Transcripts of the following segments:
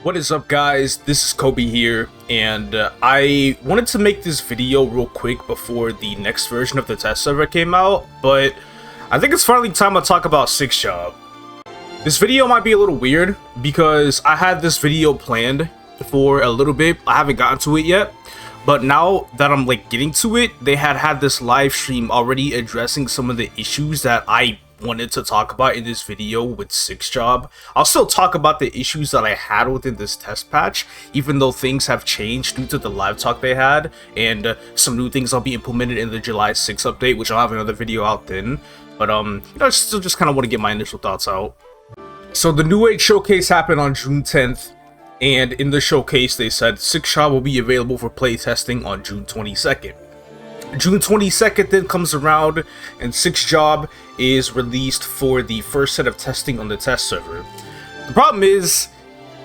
What is up, guys? This is Kobe here, and I wanted to make this video real quick before the next version of the test server came out, but I think it's finally time to talk about 6-Job. This video might be a little weird because I had this video planned for a little bit. I haven't gotten to it yet, but now that I'm getting to it, they had this live stream already addressing some of the issues that I wanted to talk about in this video with 6-Job. I'll still talk about the issues that I had within this test patch, even though things have changed due to the live talk they had, and some new things will be implemented in the July 6th update, which I'll have another video out then. But I still just kind of want to get my initial thoughts out. So the New Age Showcase happened on June 10th, and in the showcase they said 6-Job will be available for playtesting on June 22nd. June 22nd then comes around, and 6-Job is released for the first set of testing on the test server. The problem is,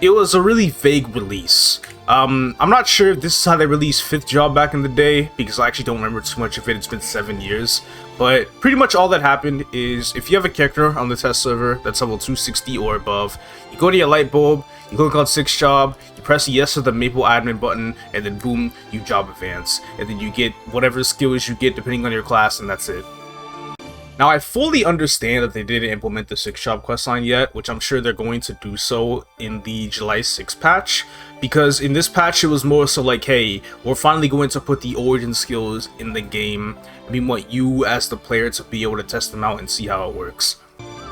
it was a really vague release. I'm not sure if this is how they released 5th Job back in the day, because I actually don't remember too much of it. It's been 7 years. But pretty much all that happened is, if you have a character on the test server that's level 260 or above, you go to your light bulb, you click on 6-Job, you press yes to the Maple admin button, and then boom, you job advance. And then you get whatever skills you get depending on your class, and that's it. Now, I fully understand that they didn't implement the 6-Job questline yet, which I'm sure they're going to do so in the July 6th patch, because in this patch it was more so like, hey, we're finally going to put the origin skills in the game. We want you as the player to be able to test them out and see how it works.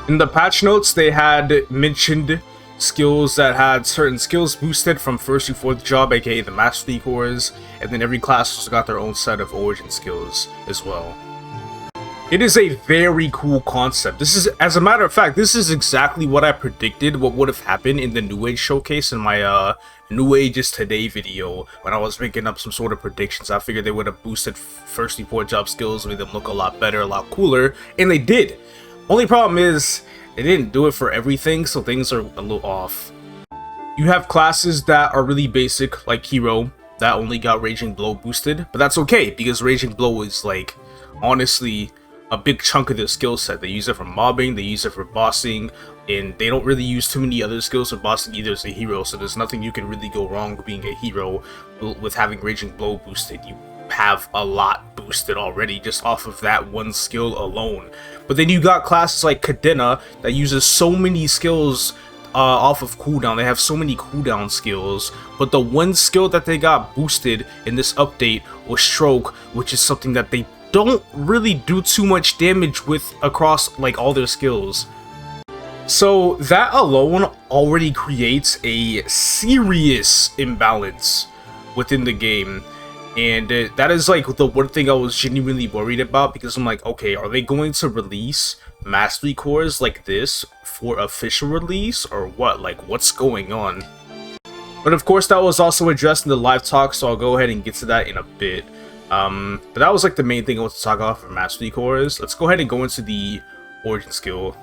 In the patch notes, they had mentioned skills that had certain skills boosted from 1st to 4th job, aka the mastery cores, and then every class also got their own set of origin skills as well. It is a very cool concept. This is, as a matter of fact, this is exactly what I predicted what would have happened in the New Age Showcase in my New Age is Today video. When I was making up some sort of predictions, I figured they would have boosted 1st to 4th job skills, made them look a lot better, a lot cooler, and they did. Only problem is, they didn't do it for everything, so things are a little off. You have classes that are really basic, like Hero, that only got Raging Blow boosted, but that's okay, because Raging Blow is, honestly, a big chunk of their skill set. They use it for mobbing, they use it for bossing, and they don't really use too many other skills for bossing either as a hero, so there's nothing you can really go wrong being a hero with having Raging Blow boosted. You have a lot boosted already just off of that one skill alone. But then you got classes like Cadena that uses so many skills off of cooldown. They have so many cooldown skills, but the one skill that they got boosted in this update was Stroke, which is something that they don't really do too much damage with across all their skills. So that alone already creates a serious imbalance within the game. And that is the one thing I was genuinely worried about, because I'm like, okay, are they going to release mastery cores like this for official release or what? What's going on? But of course that was also addressed in the live talk, so I'll go ahead and get to that in a bit. But that was the main thing I want to talk about for mastery cores. Let's go ahead and go into the origin skill.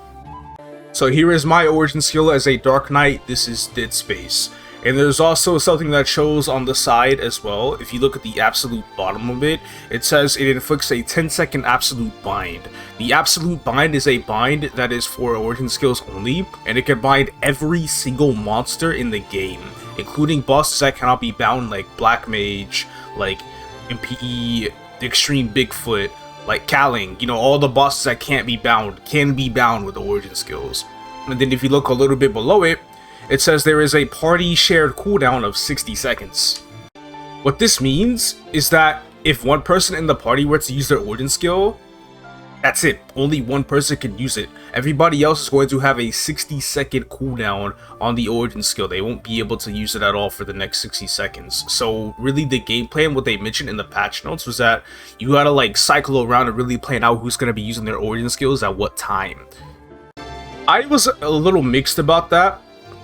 So here is my origin skill as a Dark Knight. This is Dead Space. And there's also something that shows on the side as well. If you look at the absolute bottom of it, it says it inflicts a 10-second absolute bind. The absolute bind is a bind that is for origin skills only, and it can bind every single monster in the game, including bosses that cannot be bound, like Black Mage, like MPE, the Extreme Bigfoot, like Kaling. All the bosses that can't be bound can be bound with the origin skills. And then if you look a little bit below it, it says there is a party shared cooldown of 60 seconds. What this means is that if one person in the party were to use their origin skill, that's it. Only one person can use it. Everybody else is going to have a 60-second cooldown on the origin skill. They won't be able to use it at all for the next 60 seconds. So really the game plan, what they mentioned in the patch notes, was that you gotta cycle around and really plan out who's gonna be using their origin skills at what time. I was a little mixed about that,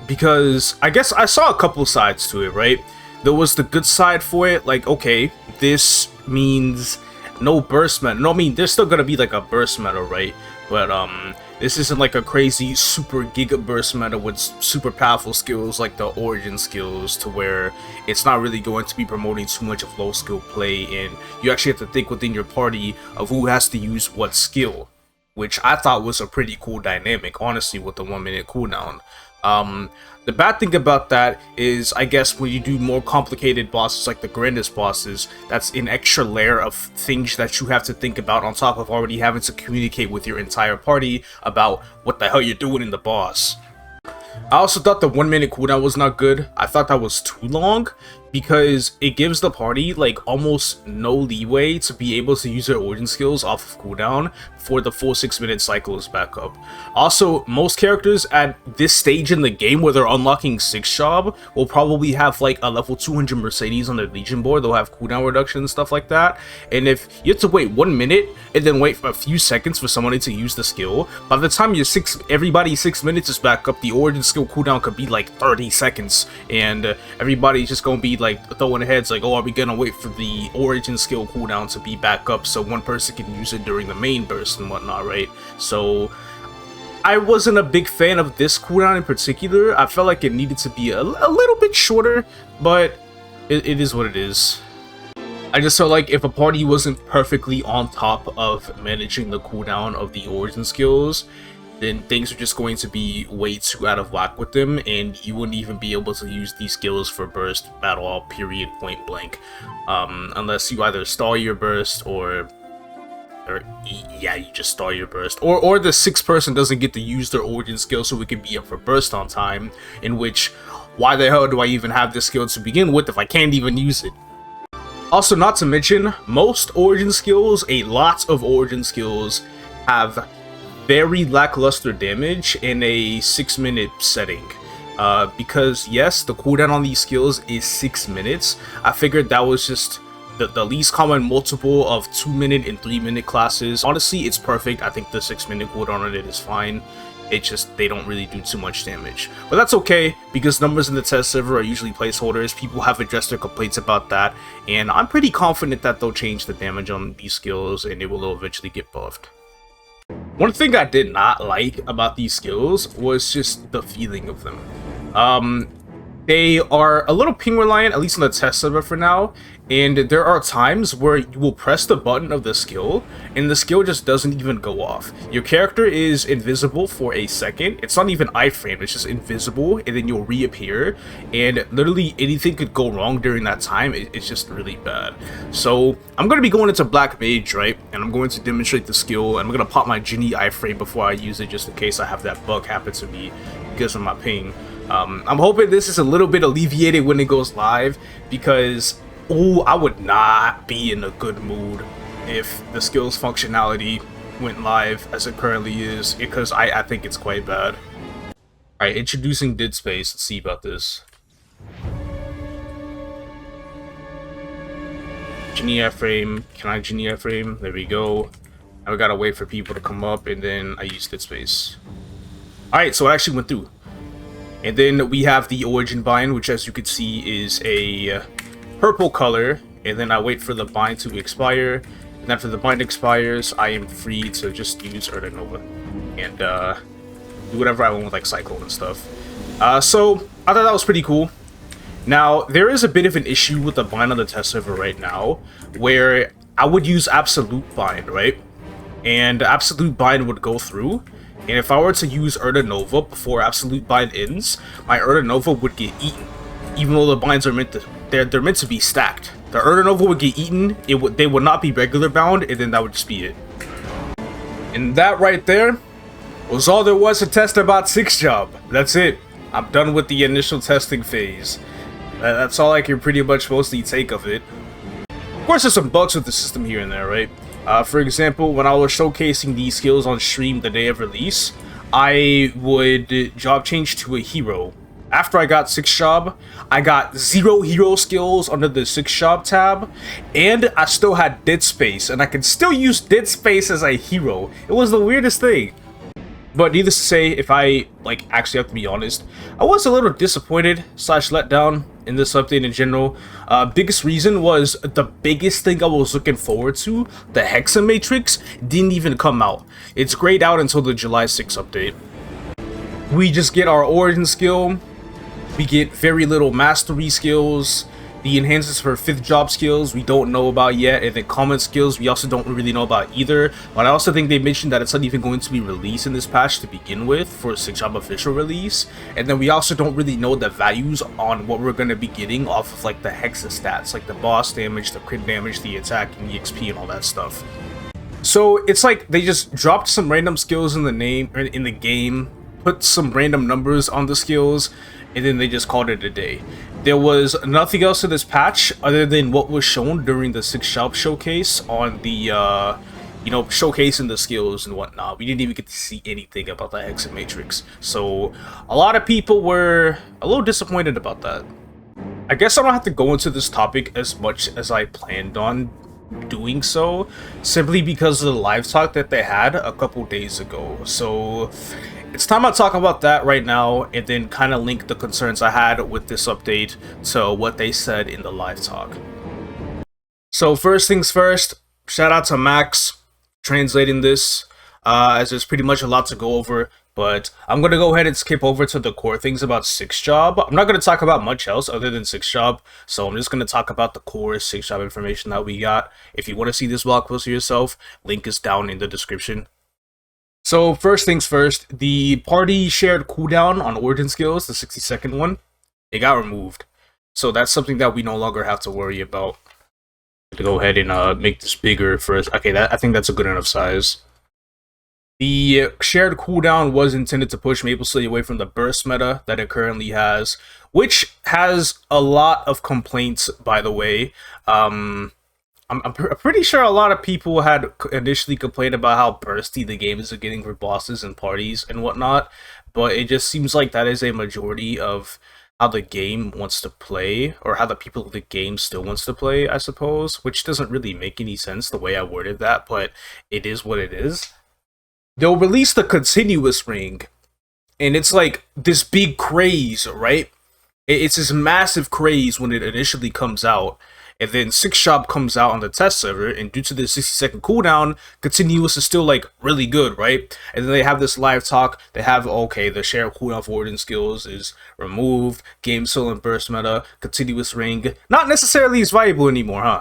because I guess I saw a couple sides to it, right? There was the good side for it, okay, this means no burst meta. No, I mean, there's still gonna be a burst meta, right? But this isn't a crazy super giga burst meta with super powerful skills like the origin skills, to where it's not really going to be promoting too much of low skill play, and you actually have to think within your party of who has to use what skill, which I thought was a pretty cool dynamic, honestly, with the 1 minute cooldown. The bad thing about that is, I guess, when you do more complicated bosses like the grandest bosses, that's an extra layer of things that you have to think about on top of already having to communicate with your entire party about what the hell you're doing in the boss. I also thought the 1 minute cooldown was not good. I thought that was too long because it gives the party like almost no leeway to be able to use their origin skills off of cooldown before the full 6 minute cycle is back up. Also, most characters at this stage in the game where they're unlocking 6 job will probably have like a level 200 Mercedes on their Legion board. They'll have cooldown reduction and stuff like that. And if you have to wait 1 minute and then wait for a few seconds for somebody to use the skill, by the time everybody's 6 minutes is back up, the origin skill cooldown could be like 30 seconds, and everybody's just gonna be like throwing heads like, oh, are we gonna wait for the origin skill cooldown to be back up so one person can use it during the main burst and whatnot, right? So I wasn't a big fan of this cooldown in particular. I felt like it needed to be a little bit shorter, but it is what it is. I just felt like if a party wasn't perfectly on top of managing the cooldown of the origin skills, then things are just going to be way too out of whack with them, and you wouldn't even be able to use these skills for burst at all, period, point blank. Unless you either stall your burst or yeah, you just stall your burst, or the 6th person doesn't get to use their origin skill so we can be up for burst on time, in which, why the hell do I even have this skill to begin with if I can't even use it? Also, not to mention, most origin skills, a lot of origin skills, have very lackluster damage in a 6 minute setting. Because yes, the cooldown on these skills is 6 minutes. I figured that was just the least common multiple of 2 minute and 3 minute classes. Honestly, it's perfect. I think the 6 minute cooldown on it is fine. It's just they don't really do too much damage. But that's okay, because numbers in the test server are usually placeholders. People have addressed their complaints about that, and I'm pretty confident that they'll change the damage on these skills and it will eventually get buffed. One thing I did not like about these skills was just the feeling of them. They are a little ping reliant, at least on the test server for now, and there are times where you will press the button of the skill and the skill just doesn't even go off. Your character is invisible for a second. It's not even iframe, it's just invisible, and then you'll reappear, and literally anything could go wrong during that time. It's just really bad. So I'm going to be going into Black Mage, right, and I'm going to demonstrate the skill, and I'm going to pop my Genie iframe before I use it just in case I have that bug happen to me because of my ping. I'm hoping this is a little bit alleviated when it goes live, because I would not be in a good mood if the skill's functionality went live as it currently is, because I think it's quite bad. Alright, introducing Dead Space. Let's see about this. Genie iframe. Can I Genie iframe? There we go. Now we gotta wait for people to come up, and then I use Dead Space. Alright, so it actually went through. And then we have the origin bind, which as you can see is a purple color, and then I wait for the bind to expire, and after the bind expires, I am free to just use Urda Nova and do whatever I want with like Cyclone and stuff. So I thought that was pretty cool. Now, there is a bit of an issue with the bind on the test server right now, where I would use Absolute Bind, right? And Absolute Bind would go through, and if I were to use Urda Nova before Absolute Bind ends, my Urda Nova would get eaten. Even though the binds are meant to, they're meant to be stacked. The Urda Nova would get eaten, they would not be regular bound, and then that would just be it. And that right there was all there was to test about 6 job. That's it. I'm done with the initial testing phase. That's all I can pretty much mostly take of it. Of course, there's some bugs with the system here and there, right? For example, when I was showcasing these skills on stream the day of release, I would job change to a hero. After I got 6 job, I got 0 hero skills under the 6 job tab, and I still had Dead Space, and I could still use Dead Space as a hero. It was the weirdest thing. But needless to say, if I actually have to be honest, I was a little disappointed / let down in this update in general. Biggest reason was the biggest thing I was looking forward to, the Hexa Matrix, didn't even come out. It's grayed out until the July 6th update. We just get our origin skill, we get very little mastery skills, The enhancements for 5th job skills we don't know about yet, and then common skills we also don't really know about either. But I also think they mentioned that it's not even going to be released in this patch to begin with for 6th job official release. And then we also don't really know the values on what we're going to be getting off of like the hexa stats, like the boss damage, the crit damage, the attack, and the XP and all that stuff. So it's like they just dropped some random skills in the name or in the game, put some random numbers on the skills, and then they just called it a day. There was nothing else in this patch other than what was shown during the 6th shop showcase on the showcasing the skills and whatnot. We didn't even get to see anything about the Hexa Matrix, so a lot of people were a little disappointed about that. I guess I don't have to go into this topic as much as I planned on doing so, simply because of the live talk that they had a couple days ago. So it's time I talk about that right now, and then kind of link the concerns I had with this update to what they said in the live talk. So first things first, shout out to Max translating this, as there's pretty much a lot to go over. But I'm going to go ahead and skip over to the core things about 6th job. I'm not going to talk about much else other than 6th job. So I'm just going to talk about the core 6th job information that we got. If you want to see this blog post for yourself, link is down in the description. So first things first, the party shared cooldown on origin skills, the 60-second one, it got removed. So that's something that we no longer have to worry about. To go ahead and make this bigger first. Okay, I think that's a good enough size. The shared cooldown was intended to push MapleStory away from the burst meta that it currently has, which has a lot of complaints, by the way. I'm pretty sure a lot of people had initially complained about how bursty the game is getting for bosses and parties and whatnot, but it just seems like that is a majority of how the game wants to play, or how the people of the game still wants to play, I suppose, which doesn't really make any sense the way I worded that, but it is what it is. They'll release the continuous ring, and it's like this big craze, right? It's this massive craze when it initially comes out, and then 6th shop comes out on the test server, and due to the 60-second cooldown, continuous is still like really good, right? And then they have this live talk, they have, okay, the share cooldown for origin skills is removed, game still in burst meta, continuous ring, not necessarily as viable anymore, huh?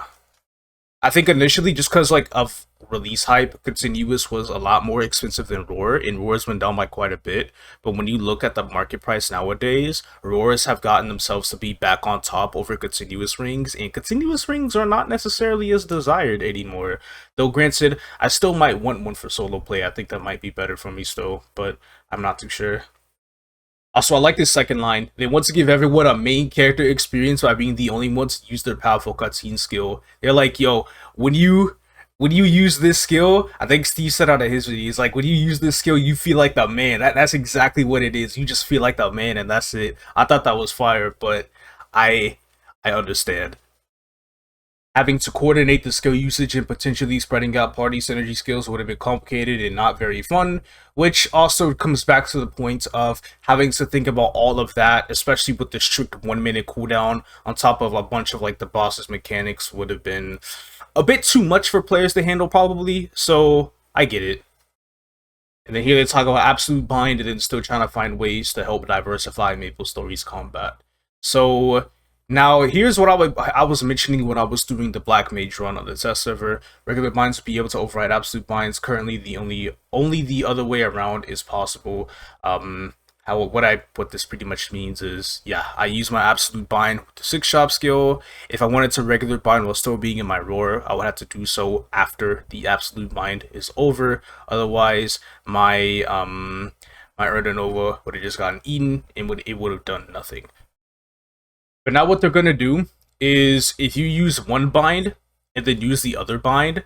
I think initially, just because like of release hype, continuous was a lot more expensive than roar, and roars went down by quite a bit. But when you look at the market price nowadays, roars have gotten themselves to be back on top over continuous rings, and continuous rings are not necessarily as desired anymore. Though granted, I still might want one for solo play. I think that might be better for me still, but I'm not too sure. Also, I like this second line. They want to give everyone a main character experience by being the only ones to use their powerful cutscene skill. They're like, yo, when you use this skill, I think Steve said out of his video, he's like, when you use this skill, you feel like the man. That's exactly what it is. You just feel like the man, and that's it. I thought that was fire, but I understand. Having to coordinate the skill usage and potentially spreading out party synergy skills would have been complicated and not very fun, which also comes back to the point of having to think about all of that, especially with the strict 1-minute cooldown on top of a bunch of like the boss's mechanics would have been a bit too much for players to handle probably, so I get it. And then here they talk about absolute bind and then still trying to find ways to help diversify MapleStory's combat. So now, here's what I was mentioning when I was doing the Black Mage run on the test server. Regular binds would be able to override absolute binds. Currently, the only the other way around is possible. What this pretty much means is, yeah, I use my absolute bind with the 6th shop skill. If I wanted to regular bind while still being in my roar, I would have to do so after the absolute bind is over. Otherwise, my Erdonova would have just gotten eaten and it would have done nothing. But now what they're going to do is, if you use one bind and then use the other bind,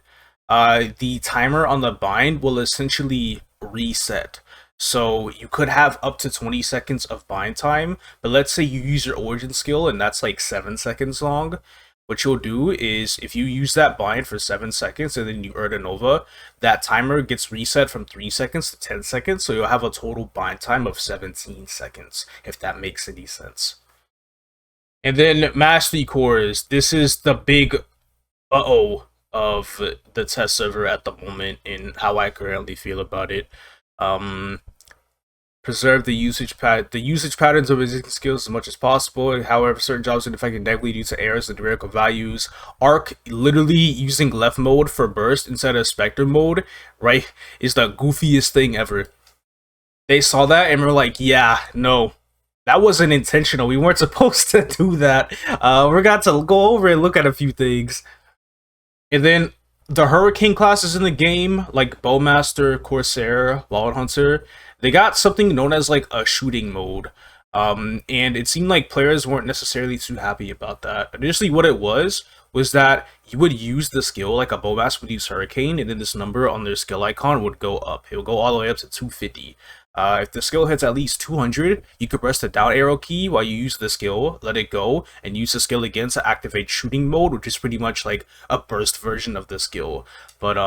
the timer on the bind will essentially reset. So you could have up to 20 seconds of bind time, but let's say you use your origin skill and that's like 7 seconds long. What you'll do is, if you use that bind for 7 seconds and then you earn a Nova, that timer gets reset from 3 seconds to 10 seconds, so you'll have a total bind time of 17 seconds, if that makes any sense. And then Mastery Cores, this is the big of the test server at the moment and how I currently feel about it. Preserve the usage patterns of existing skills as much as possible. However, certain jobs are affected negatively due to errors in numerical values. Arc literally using left mode for burst instead of spectre mode, right, is the goofiest thing ever. They saw that and were like, yeah, no, that wasn't intentional. We weren't supposed to do that. We're got to go over and look at a few things. And then the Hurricane classes in the game, like Bowmaster, Corsair, Wild Hunter, they got something known as like a shooting mode. And it seemed like players weren't necessarily too happy about that. Initially, what it was that you would use the skill, like a Bowmaster would use Hurricane, and then this number on their skill icon would go up. It would go all the way up to 250. If the skill hits at least 200, you could press the down arrow key while you use the skill, let it go, and use the skill again to activate shooting mode, which is pretty much like a burst version of the skill. But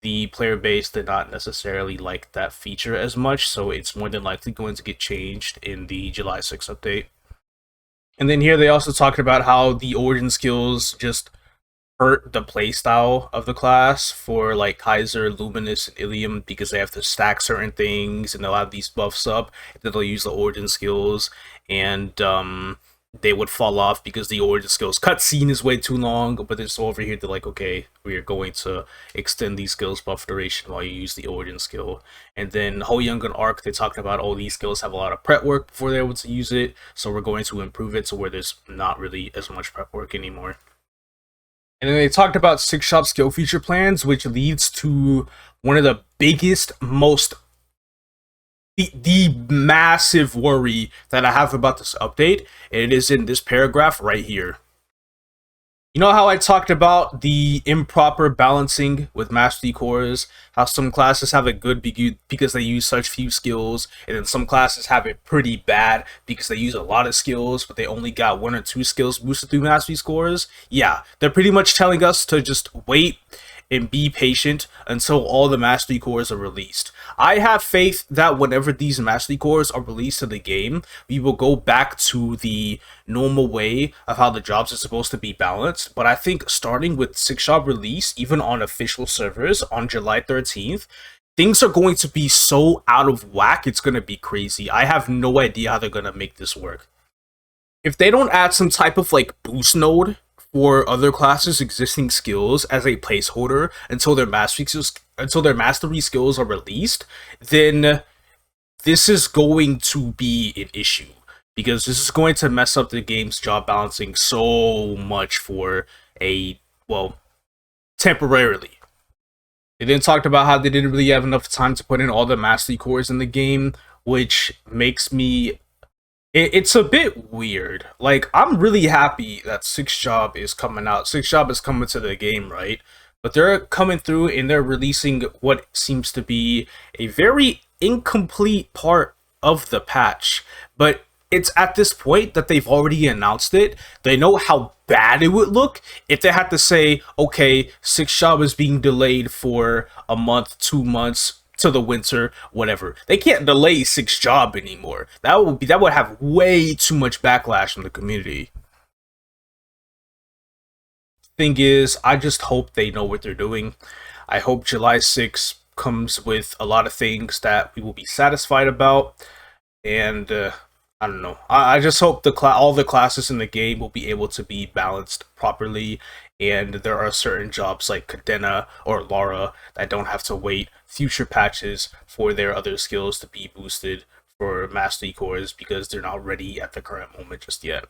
the player base did not necessarily like that feature as much, so it's more than likely going to get changed in the July 6th update. And then here they also talked about how the origin skills just hurt the playstyle of the class for like Kaiser, Luminous, and Ilium because they have to stack certain things and they'll have these buffs up, and then they'll use the origin skills, and they would fall off because the origin skills cutscene is way too long. But then so over here they're like, okay, we are going to extend these skills buff duration while you use the origin skill. And then Ho Young and Arc, they talked about all these skills have a lot of prep work before they're able to use it, so we're going to improve it to where there's not really as much prep work anymore. And then they talked about 6 shop skill feature plans, which leads to one of the biggest, most the massive worry that I have about this update, and it is in this paragraph right here. You know how I talked about the improper balancing with mastery cores, how some classes have it good because they use such few skills, and then some classes have it pretty bad because they use a lot of skills, but they only got 1 or 2 skills boosted through mastery scores? Yeah, they're pretty much telling us to just wait and be patient until all the mastery cores are released. I have faith that whenever these mastery cores are released to the game, we will go back to the normal way of how the jobs are supposed to be balanced. But I think starting with 6 shop release, even on official servers on July 13th, things are going to be so out of whack, it's going to be crazy. I have no idea how they're going to make this work. If they don't add some type of like boost node for other classes' existing skills as a placeholder until their mastery skills are released, then this is going to be an issue, because this is going to mess up the game's job balancing so much for temporarily. They then talked about how they didn't really have enough time to put in all the mastery cores in the game, which makes me it's a bit weird. Like, I'm really happy that 6 Job is coming out. 6 Job is coming to the game, right? But they're coming through and they're releasing what seems to be a very incomplete part of the patch. But it's at this point that they've already announced it. They know how bad it would look if they had to say, okay, 6 Job is being delayed for a month, 2 months, to the winter, whatever. They can't delay 6 Job anymore. That would have way too much backlash from the community. Thing is, I just hope they know what they're doing. I hope July 6th comes with a lot of things that we will be satisfied about, and I don't know. I just hope all the classes in the game will be able to be balanced properly, and there are certain jobs like Cadena or Lara that don't have to wait future patches for their other skills to be boosted for mastery cores because they're not ready at the current moment just yet.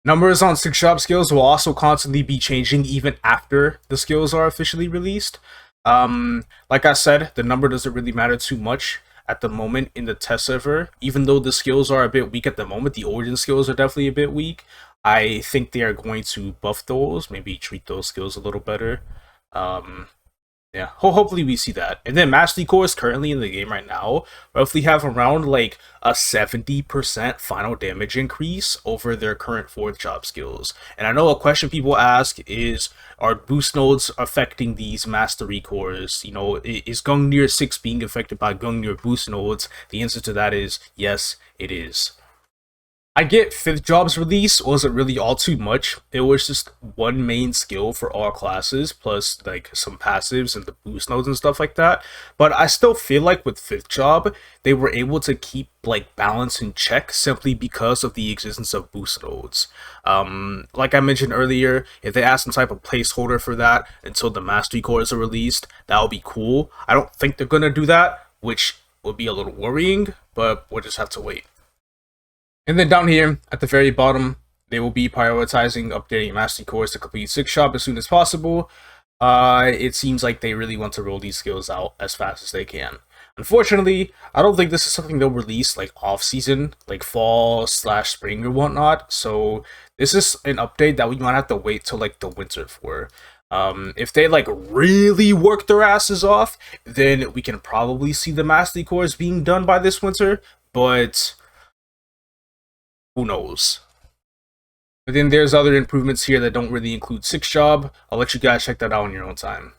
Numbers on 6 job skills will also constantly be changing even after the skills are officially released. Like I said, the number doesn't really matter too much at the moment in the test server. Even though the skills are a bit weak at the moment, the origin skills are definitely a bit weak. I think they are going to buff those, maybe treat those skills a little better. Yeah, hopefully we see that. And then mastery cores currently in the game right now roughly have around like a 70% final damage increase over their current 4th job skills. And I know a question people ask is, are boost nodes affecting these mastery cores? You know, is Gungnir 6 being affected by Gungnir boost nodes? The answer to that is yes, it is. I get 5th job's release wasn't really all too much. It was just one main skill for all classes, plus like some passives and the boost nodes and stuff like that. But I still feel like with 5th job, they were able to keep like balance in check simply because of the existence of boost nodes. Like I mentioned earlier, if they add some type of placeholder for that until the mastery cores are released, that would be cool. I don't think they're gonna do that, which would be a little worrying, but we'll just have to wait. And then down here at the very bottom, they will be prioritizing updating mastery cores to complete 6 shop as soon as possible. It seems like they really want to roll these skills out as fast as they can. Unfortunately, I don't think this is something they'll release like off season, like fall/spring or whatnot. So this is an update that we might have to wait till like the winter for. If they like really work their asses off, then we can probably see the mastery cores being done by this winter. But who knows? But then there's other improvements here that don't really include 6 job. I'll let you guys check that out on your own time.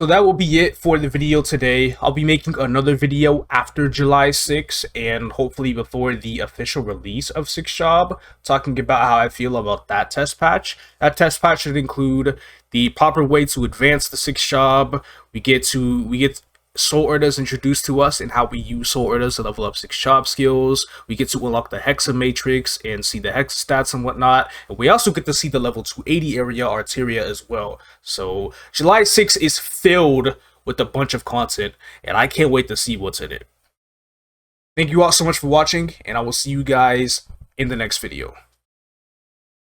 So that will be it for the video today. I'll be making another video after July 6th and hopefully before the official release of 6 job, talking about how I feel about that test patch. That test patch should include the proper way to advance the 6 job. We get soul orders introduced to us and how we use soul orders to level up 6 job skills. We get to unlock the Hexa matrix and see the Hexa stats and whatnot. And we also get to see the level 280 area Arteria as well. So July 6th is filled with a bunch of content and I can't wait to see what's in it. Thank you all so much for watching and I will see you guys in the next video.